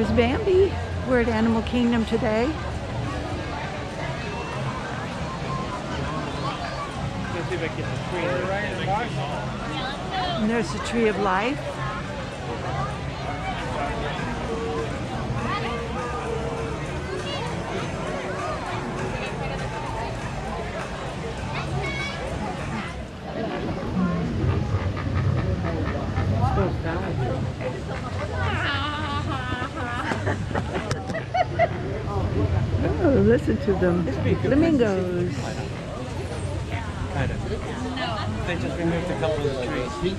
There's Bambi. We're at Animal Kingdom today. And there's the Tree of Life. Oh, listen to them. Flamingos. Kind of. No. They just removed a couple of the trees.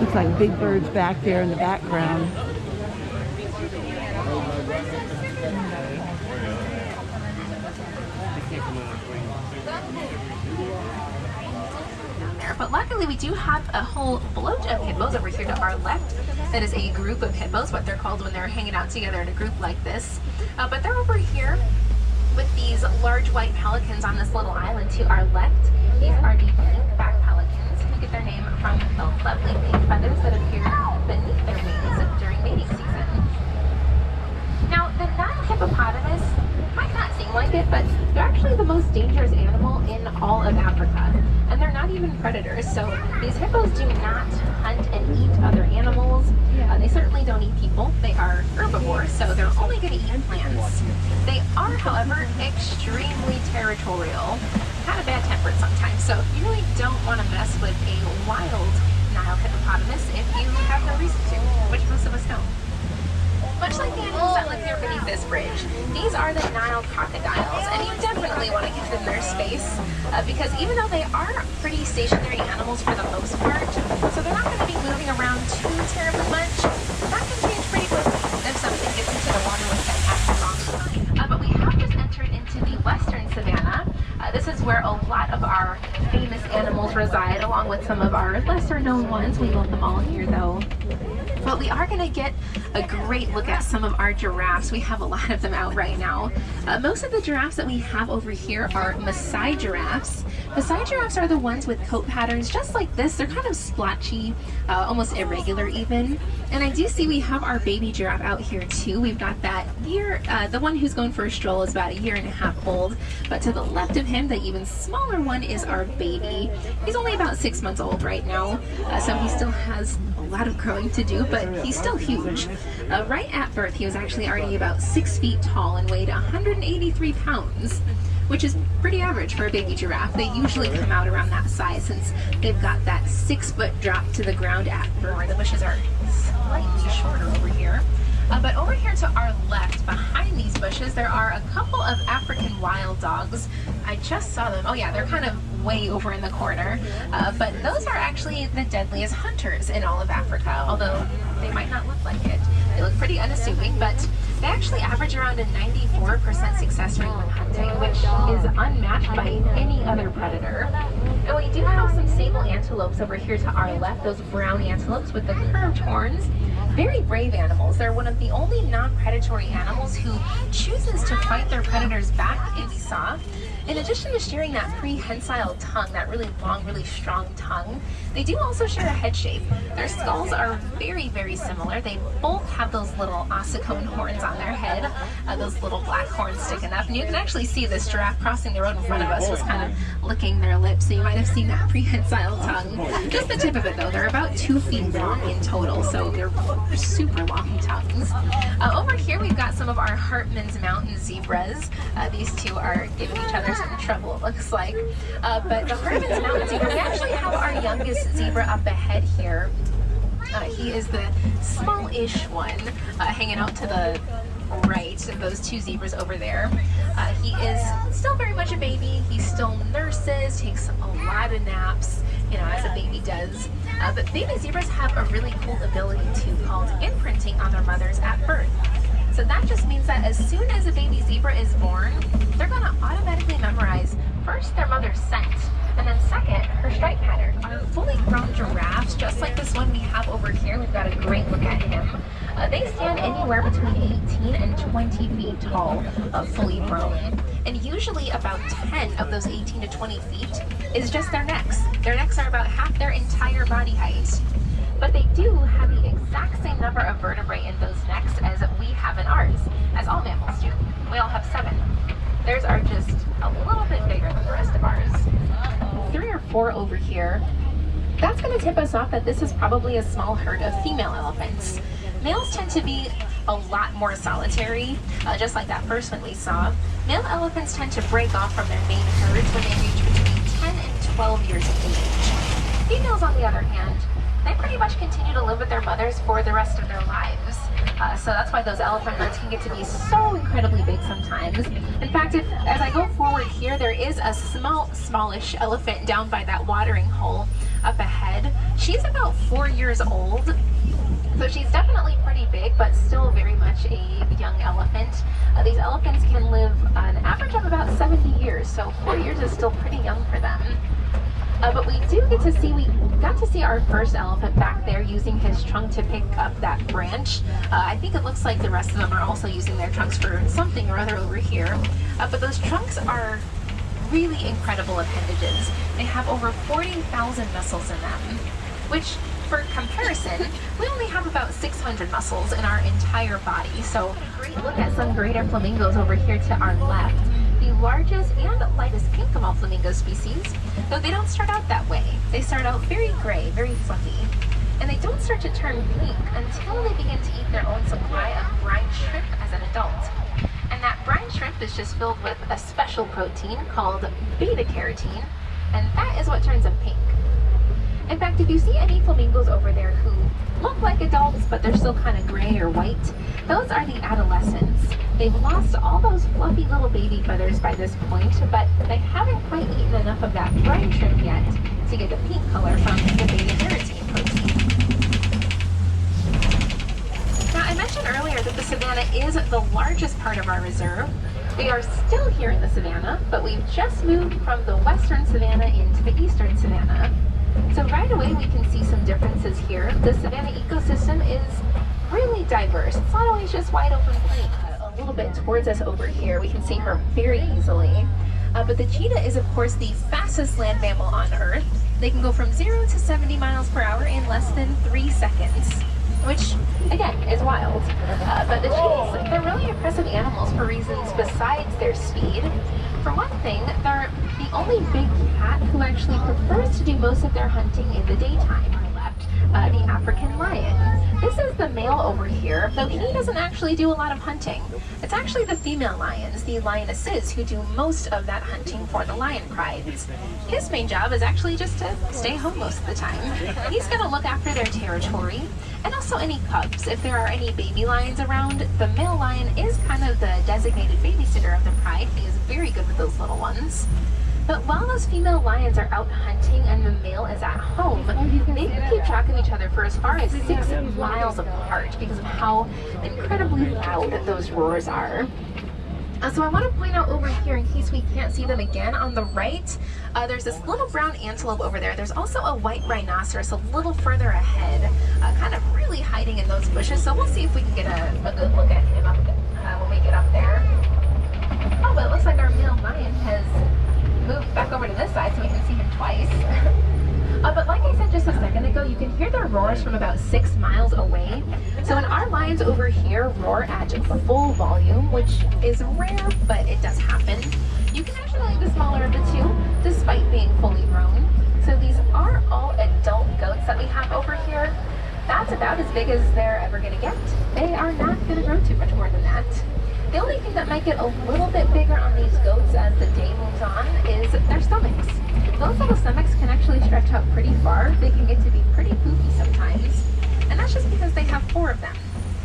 Looks like big birds back there in the background. But luckily we do have a whole bloat of hippos over here to our left. That is a group of hippos, what they're called when they're hanging out together in a group like this. But they're over here with these large white pelicans on this little island to our left. These are the pink-backed pelicans who get their name from the lovely pink feathers that appear beneath their wings during mating season. Now, the Nile hippopotamus might not seem like it, but they're actually the most dangerous animal in all of Africa. And they're not even predators, so these hippos do not hunt and eat other animals. They certainly don't eat people. They are herbivores, so they're only going to eat plants. They are, however, extremely territorial, kind of bad-tempered sometimes, so you really don't want to mess with a wild Nile hippopotamus if you have no reason to, which most of us don't. Much like the animals that live here beneath this bridge, these are the Nile crocodiles, and you definitely want to give them their space because even though they are pretty stationary animals for the most part, so they're not going to be moving around too terribly much, that can change pretty quickly if something gets into the water with them at the wrong time. But we have just entered into the western savanna. This is where a lot of our famous animals reside, along with some of our lesser known ones. We love them all here though. But we are going to get a great look at some of our giraffes. We have a lot of them out right now. Most of the giraffes that we have over here are Maasai giraffes. Maasai giraffes are the ones with coat patterns just like this. They're kind of splotchy, almost irregular even. And I do see we have our baby giraffe out here too. We've got that year, the one who's going for a stroll is about 1.5 years old. But to the left of him, the even smaller one is our baby. He's only about 6 months old right now, so he still has a lot of growing to do, but he's still huge. Right at birth, he was actually already about 6 feet tall and weighed 183 pounds, which is pretty average for a baby giraffe. They usually come out around that size since they've got that 6-foot drop to the ground at birth. The bushes are slightly shorter over here. But over here to our left, behind these bushes, there are a couple of African wild dogs. I just saw them. Oh yeah, they're kind of way over in the corner. But those are actually the deadliest hunters in all of Africa, although they might not look like it. They look pretty unassuming, but they actually average around a 94% success rate when hunting, which is unmatched by any other predator. And we do have some sable antelopes over here to our left, those brown antelopes with the curved horns. Very brave animals. They're one of the only non-predatory animals who chooses to fight their predators back if soft. In addition to sharing that prehensile tongue, that really long, really strong tongue, they do also share a head shape. Their skulls are very, very similar. They both have those little ossicone horns on their head, those little black horns sticking up. And you can actually see this giraffe crossing the road in front of us was kind of licking their lips, so you might have seen that prehensile tongue. Just the tip of it though. They're about 2 feet long in total, so they're super long tongues. Over here we've got some of our Hartmann's mountain zebras. These two are giving each other some trouble, it looks like. But the Hartmann's mountain zebra, we actually have our youngest zebra up ahead here. He is the small-ish one, hanging out to the right of those two zebras over there. He is still very much a baby. He still nurses, takes a lot of naps, you know, as a baby does. But baby zebras have a really cool ability too, called imprinting on their mothers at birth. So that just means that as soon as a baby zebra is born, they're going to automatically memorize first their mother's scent, and then second, her strike pattern. Our fully grown giraffes, just like this one we have over here, we've got a great look at him. They stand anywhere between 18 and 20 feet tall, fully grown. and usually about 10 of those 18 to 20 feet is just their necks. Their necks are about half their entire body height. But they do have the exact same number of vertebrae in those necks as we have in ours, as all mammals do. We all have 7. Theirs are just a little bit bigger than the rest of ours. 3 or 4 over here. That's going to tip us off that this is probably a small herd of female elephants. Males tend to be a lot more solitary, just like that first one we saw. Male elephants tend to break off from their main herds when they reach between 10 and 12 years of age. Females, on the other hand, they pretty much continue to live with their mothers for the rest of their lives. So that's why those elephant herds can get to be so incredibly big sometimes. In fact, as I go forward here, there is a smallish elephant down by that watering hole up ahead. She's about 4 years old. So she's definitely pretty big, but still very much a young elephant. These elephants can live an average of about 70 years, so 4 years is still pretty young for them. But we got to see our first elephant back there using his trunk to pick up that branch. I think it looks like the rest of them are also using their trunks for something or other over here. But those trunks are really incredible appendages. They have over 40,000 muscles in them, which, for comparison, we only have about 600 muscles in our entire body. So a great look at some greater flamingos over here to our left. The largest and lightest pink of all flamingo species, though they don't start out that way. They start out very gray, very fluffy, and they don't start to turn pink until they begin to eat their own supply of brine shrimp as an adult. And that brine shrimp is just filled with a special protein called beta-carotene, and that is what turns them pink. In fact, if you see any flamingos over there who look like adults, but they're still kind of gray or white, those are the adolescents. They've lost all those fluffy little baby feathers by this point, but they haven't quite eaten enough of that brine shrimp yet to get the pink color from the beta-carotene protein. Now, I mentioned earlier that the savanna is the largest part of our reserve. We are still here in the savanna, but we've just moved from the western savanna into the eastern savanna. So right away we can see some differences here. The savanna ecosystem is really diverse. It's not always just wide open plain. A little bit towards us over here, we can see her very easily. But the cheetah is, of course, the fastest land mammal on Earth. They can go from 0 to 70 miles per hour in less than 3 seconds, which, again, is wild. But the cheetahs, they're really impressive animals for reasons besides their speed. For one thing, they're the only big cat who actually prefers to do most of their hunting in the daytime. The African lion. This is the male over here, though he doesn't actually do a lot of hunting. It's actually the female lions, the lionesses, who do most of that hunting for the lion prides. His main job is actually just to stay home most of the time. He's going to look after their territory, and also any cubs. If there are any baby lions around, the male lion is kind of the designated babysitter of the pride. He is very good with those little ones. But while those female lions are out hunting and the male is at home, they can keep track of each other for as far as 6 miles apart because of how incredibly loud those roars are. So I want to point out over here, in case we can't see them again, on the right, there's this little brown antelope over there. There's also a white rhinoceros a little further ahead, kind of really hiding in those bushes. So we'll see if we can get a good look at him up when we get up there. Oh, but it looks like our male lion has moved back over to this side so we can see him twice. But like I said just a second ago, you can hear their roars from about 6 miles away. So when our lions over here roar at full volume, which is rare, but it does happen, you can actually hear the smaller of the two, despite being fully grown. So these are all adult goats that we have over here. That's about as big as they're ever going to get. They are not going to grow too much more than that. The only thing that might get a little bit bigger on these goats as the day moves on is their stomachs. Those little stomachs can actually stretch out pretty far. They can get to be pretty poofy sometimes. And that's just because they have 4 of them,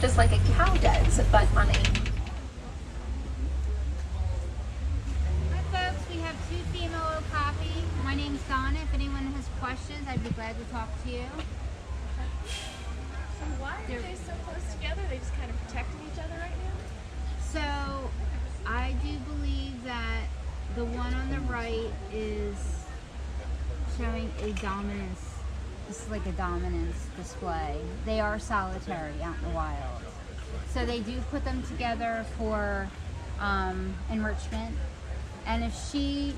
just like a cow does, but on a... Hi folks, we have 2 female okapi. My name's Donna. If anyone has questions, I'd be glad to talk to you. So why are they so close together? They just kind of protecting each other right now? So, I do believe that the one on the right is showing a dominance. It's like a dominance display. They are solitary out in the wild. So they do put them together for enrichment. And if she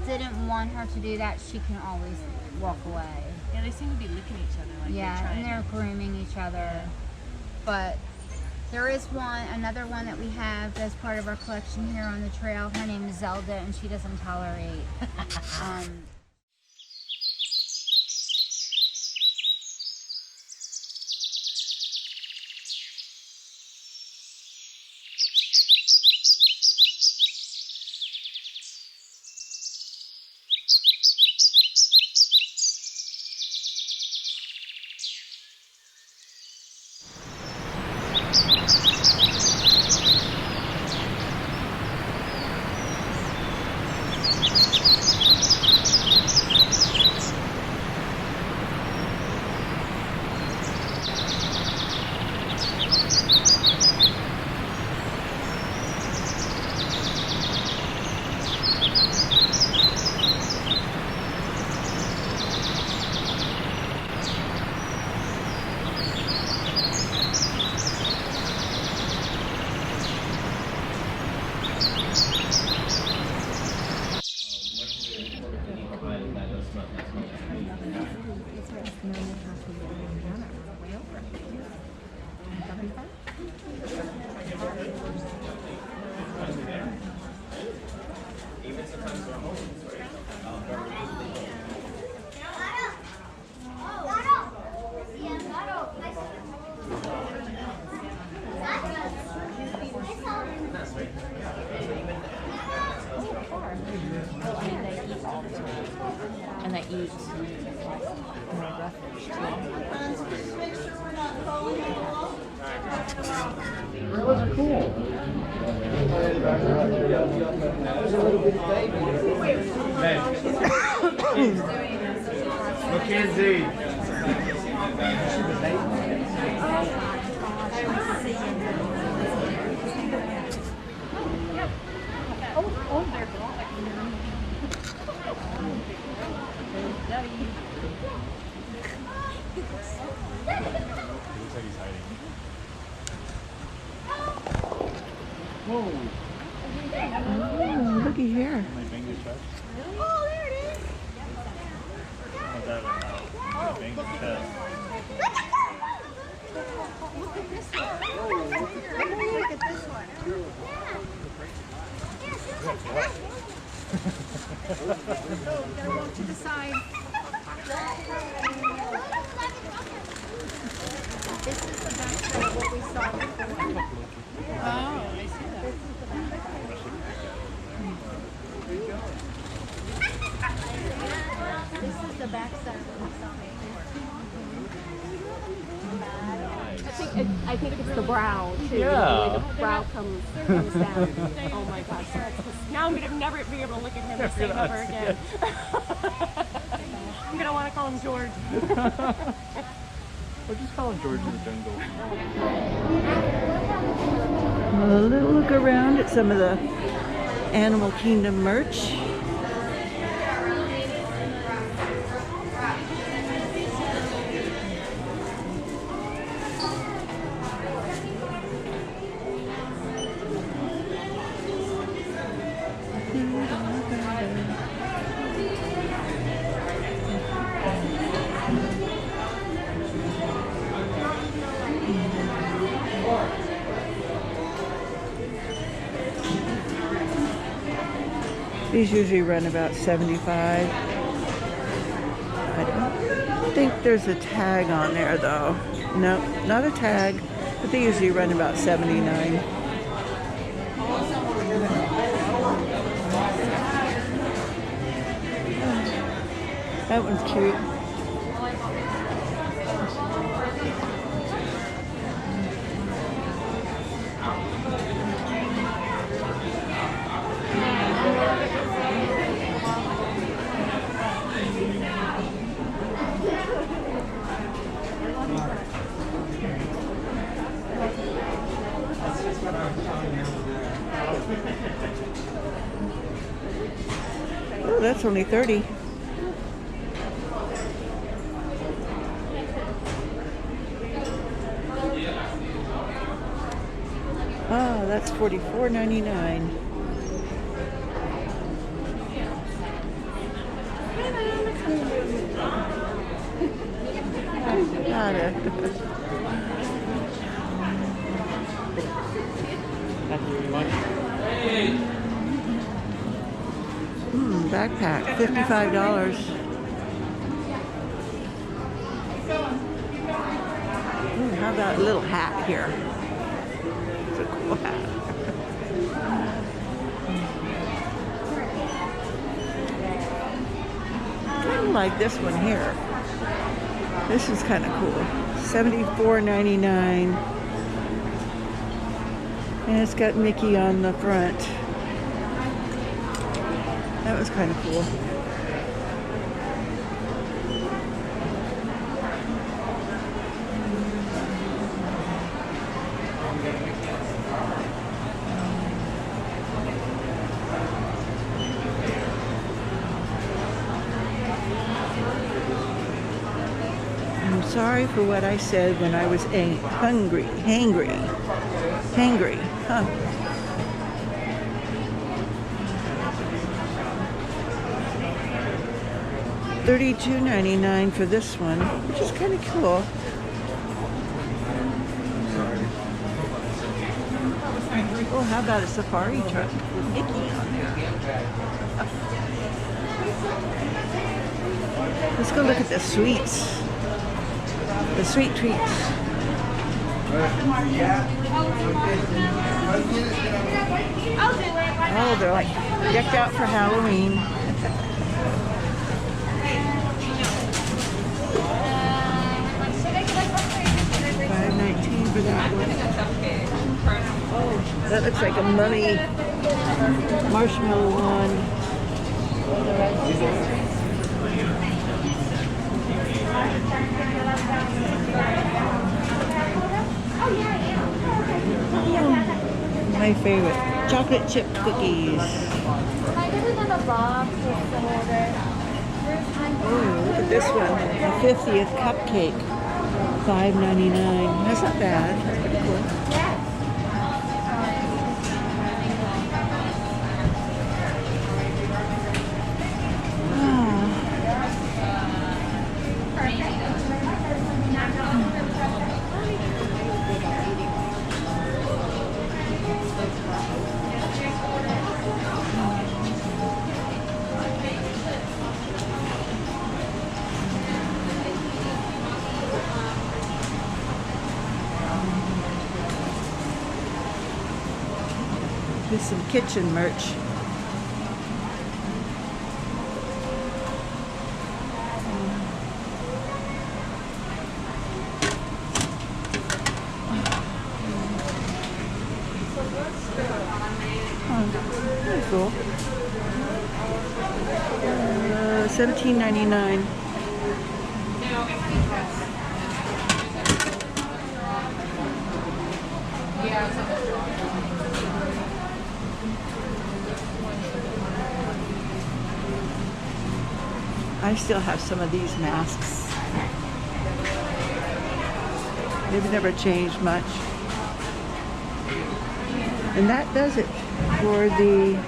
didn't want her to do that, she can always walk away. Yeah, they seem to be licking each other. Like Yeah, they're and trying they're grooming each other. But there is another one that we have as part of our collection here on the trail. Her name is Zelda, and she doesn't tolerate. And they eat more roughage Mackenzie. Oh, looky here. Oh, there it is. Look at this one. Gotta walk to the side. This is the back of what we saw before. Oh, I see that. This is the back side of what we saw before. I think it's the brow too. Yeah. The way the brow comes down. Oh my gosh. Now I'm gonna never be able to look at him the same ever again. I'm gonna want to call him George. We'll just call him George in the Jungle. A little look around at some of the Animal Kingdom merch. These usually run about 75. I don't think there's a tag on there though. No, not a tag, but they usually run about 79. That one's cute. Oh, that's only 30. Oh, that's $44.99. got it. That's what you want. Backpack, $55. How about a little hat here? It's a cool hat. I like this one here. This is kind of cool. $74.99. And it's got Mickey on the front. That was kind of cool. I'm sorry for what I said when I was hangry, huh? $32.99 for this one, which is kind of cool. Oh, how about a safari truck with Mickey on there? Let's go look at the sweets. The sweet treats. Oh, they're like decked out for Halloween. $5.19 for that one. Oh, that looks like a mummy marshmallow one. My favorite, chocolate chip cookies. Oh, look at this one, the 50th cupcake, $5.99. That's not bad. That's pretty cool. There's some kitchen merch. Very cool. $17.99. I still have some of these masks. They've never changed much. And that does it for the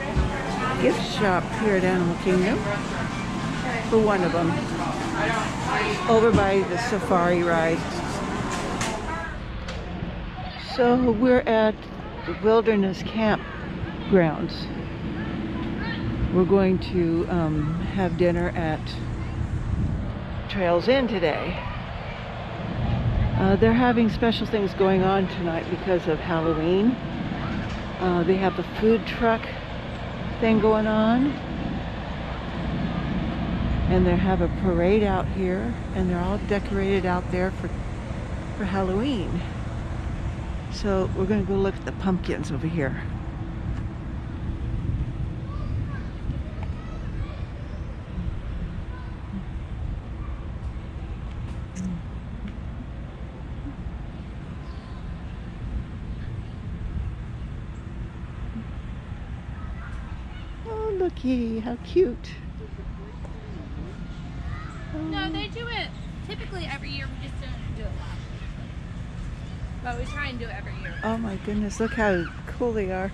gift shop here at Animal Kingdom. For one of them. Over by the safari ride. So we're at the Wilderness Campgrounds. We're going to have dinner at Trails Inn today. They're having special things going on tonight because of Halloween. They have the food truck thing going on. And they have a parade out here. And they're all decorated out there for Halloween. So we're going to go look at the pumpkins over here. Oh, looky, how cute. No, they do it typically every year. We just don't do it last year. But we try and do it every year. Oh my goodness, look how cool they are.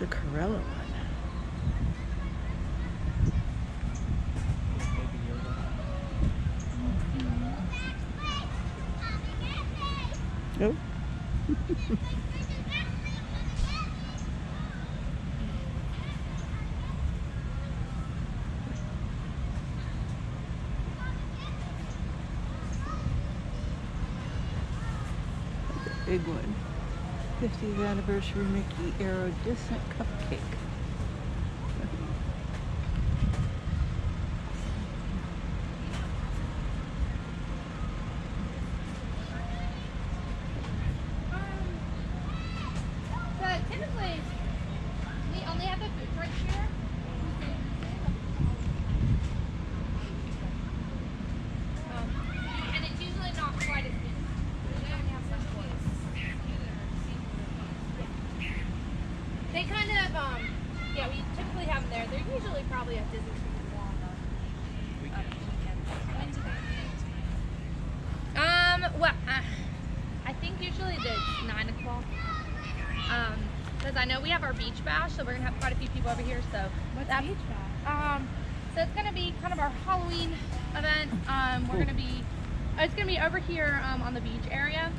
the Corella one. Nope. Big one. 50th anniversary Mickey Iridescent cupcake. But typically, we only have the food truck here. And it's usually not quite as busy. We only have some places. They kind of, yeah, we typically have them there. They're usually probably at Disney Springs on weekends. Well, I think usually it's 9 o'clock. Because I know we have our beach bash, so we're gonna have quite a few people over here. So What's that's beach bash? So it's gonna be kind of our Halloween event. We're gonna be, it's gonna be over here on the beach area.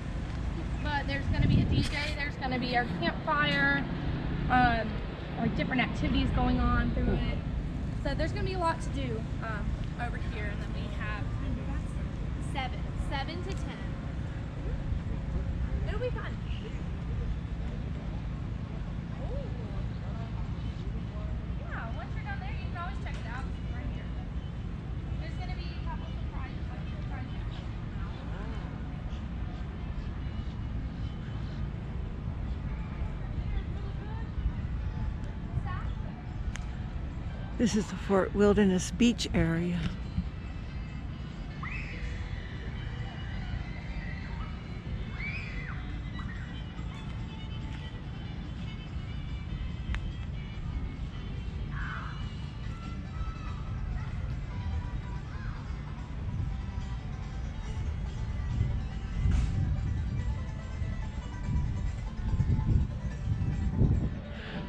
But there's gonna be a DJ. There's gonna be our campfire, like different activities going on through it. So there's gonna be a lot to do over here, and then we have 7 to 10. It'll be fun. Yeah, once you're done there, you can always check it out right here. There's gonna be a couple surprises like surprises. This is the Fort Wilderness Beach area.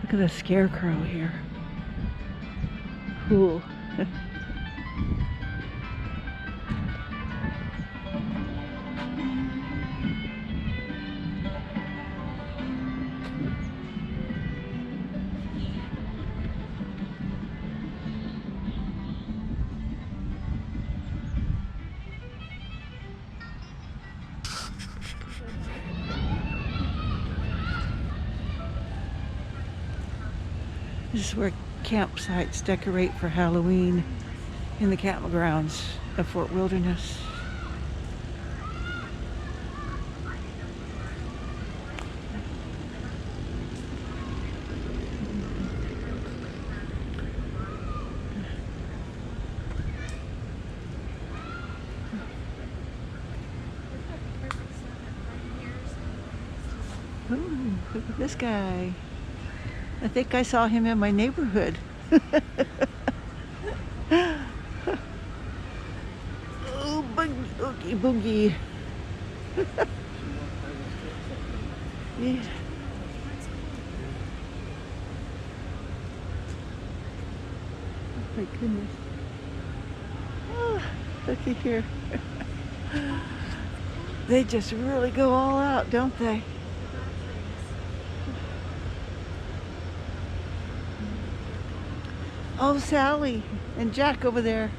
Look at the scarecrow here. Cool. This is where campsites decorate for Halloween in the campgrounds of Fort Wilderness. Ooh, look at this guy. I think I saw him in my neighborhood. Oh, boogie, boogie. Yeah. Oh my goodness. Oh, looky here. They just really go all out, don't they? Oh, Sally and Jack over there.